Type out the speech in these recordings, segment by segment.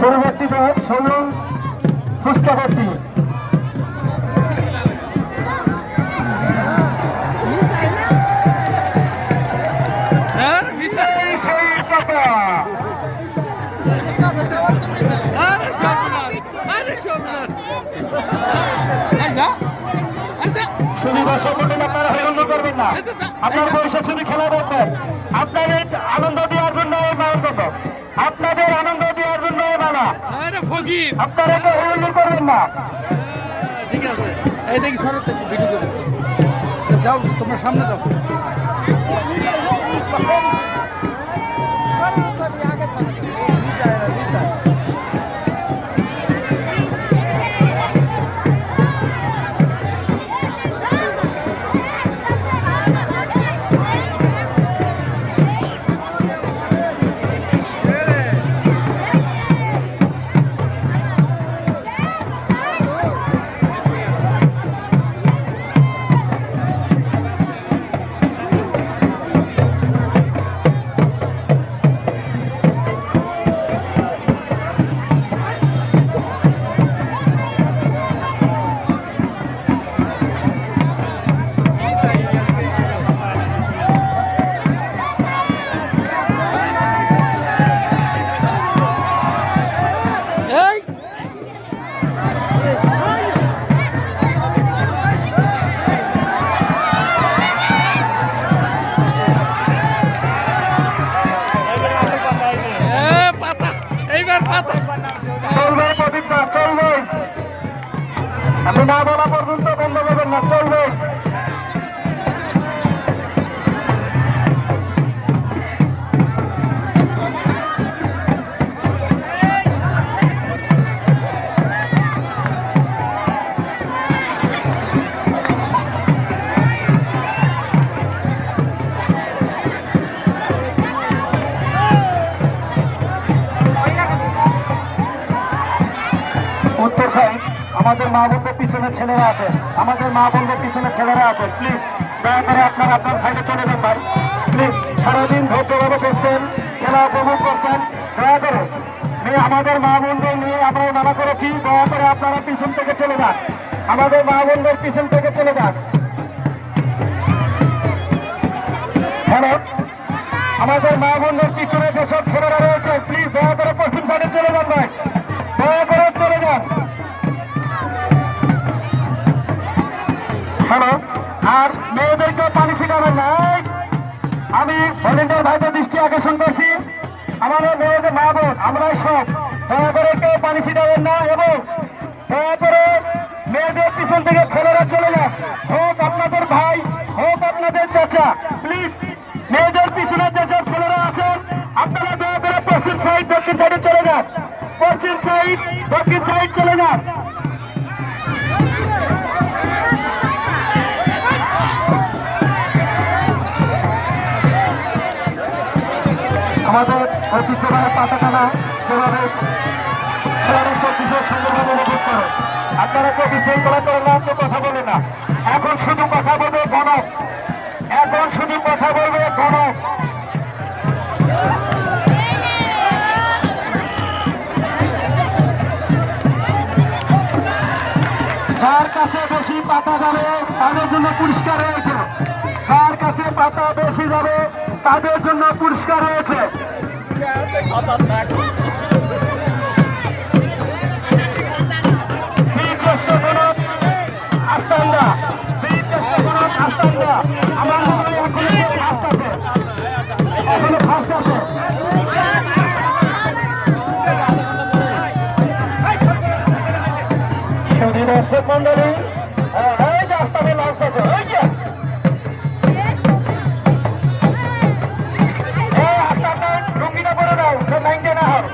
পরবর্তী সলুন ফুচকা ভর্তি। আপনার পয়সা শুধু খেলা দেখবেন, আপনাদের আনন্দ দেওয়ার জন্য এই মানব, আপনাদের আনন্দ দেওয়ার জন্য এই মানা, আপনারা তো হইল করবেন না। ঠিক আছে, এই দেখি সরো ভিডিও করবে, যাও তোমরা সামনে যাও। আমি না বলা পর্যন্ত বন্ধ করবেন না, চলবে। উত্তর সাইড আমাদের মা বোনদের পিছনে ছেলেরা আছে, আমাদের মা বোনদের পিছনে ছেলেরা আছে, প্লিজ দয়া করে আপনারা আপনার সাইডে চলে যান ভাই, প্লিজ। সারাদিন ধৈর্যভাবে করছেন, খেলা উপভোগ করছেন, দয়া করে আমাদের মা বোনদের নিয়ে আমরা নানা করেছি, দয়া করে আপনারা পিছন থেকে চলে যান, আমাদের মা বোনদের পিছন থেকে চলে যান। হ্যালো, আমাদের মা বোনদের পিছনে যেসব ছেলেরা রয়েছে প্লিজ দয়া করে পশ্চিম সাইডে চলে যান ভাই, দয়া করে চলে যান। হ্যালো, আর মেয়েদেরকে পানি ছিটাবেন না। আমি ভলেন্টিয়ার ভাইদের দৃষ্টি আকর্ষণ করছি, আমাদের মেয়েদের মা বোন আমরাই সব, দয়া করে কেউ পানি ছিটাবেন না এবং দয়া করে মেয়েদের পিছন থেকে ছেলেরা চলে যান, হোক আপনাদের ভাই হোক আপনাদের চাচা, প্লিজ মেয়েদের পিছনে যেসব ছেলেরা আছেন আপনারা দয়া করে পশ্চিম সাইড দক্ষিণ সাইডে চলে যান, পশ্চিম সাইড দক্ষিণ সাইড চলে যান। আমাদের ঐতিহ্যবাহী পাতা টানা যেভাবে খেলার সব সুন্দরভাবে অনুভব করে, আপনারা কেউ বিশৃঙ্খলা করে না, তো কথা বলে না। এখন শুধু কথা বলবে গণক, এখন শুধু কথা বলবে গণক। যার কাছে বেশি পাতা যাবে তাদের জন্য পুরস্কার রয়েছে, যার কাছে পাতা বেশি যাবে তাদের জন্য পুরস্কার রয়েছে। এখনো ফার্স্ট আছে। দর্শক মন্ডলী রাস্তাতে লঞ্চ আছে, রুগীটা করে দাও, সে লাইনটা না হবে,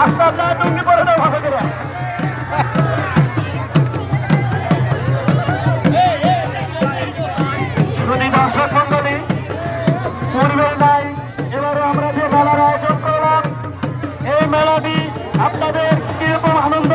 আস্তে আস্তে রুগী করে দাও ভালো করে। শুধু দর্শক মন্ডলী পূর্বে নাই, এবারে আমরা যে মেলার আয়োজন করলাম এই মেলাটি আপনাদের কিরকম আনন্দ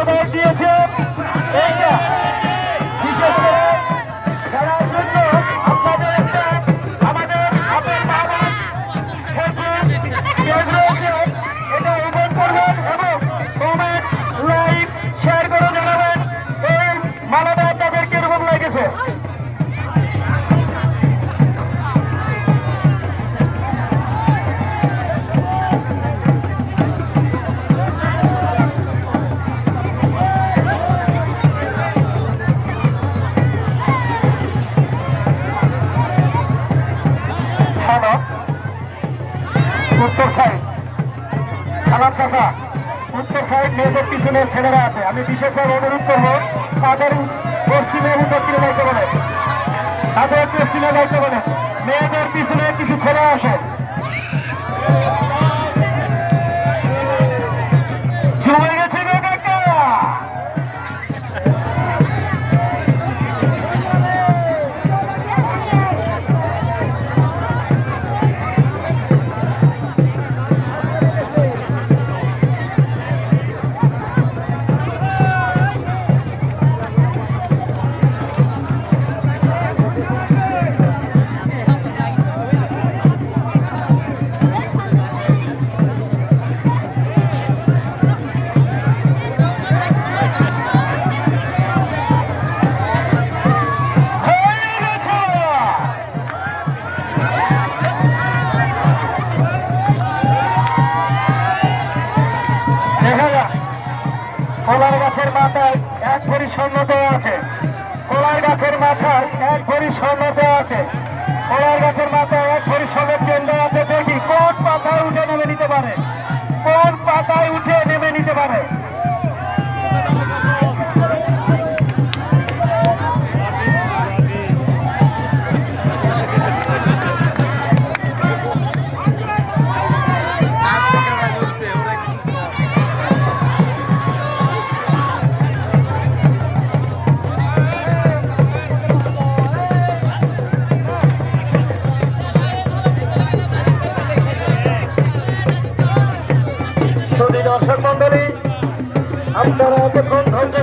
উত্তর সাইড খারাপ কথা উত্তর সাইড মেয়েদের পিছনে ছেলেরা আছে আমি বিশেষভাবে অনুরোধ করবো তাদের পশ্চিমে এবং দক্ষিণে যাইতে বলে তাদের পশ্চিমে যাইতে বলে মেয়েদের পিছনে কিছু ছেলে আসে জমে গেছে গো কাকা কলার গাছের মাথায় এক ভরি স্বর্ণ দেওয়া আছে কলার গাছের মাথায় এক ভরি স্বর্ণ দেওয়া আছে কলার গাছের মাথায় এক ভরি স্বর্ণের চেন দেওয়া আছে দেখি কোন পাতায় উঠে নেমে নিতে পারে কোন পাতায় উঠে নেমে নিতে পারে দর্শক মন্ডলী আপনারা এতক্ষণ ধৈর্য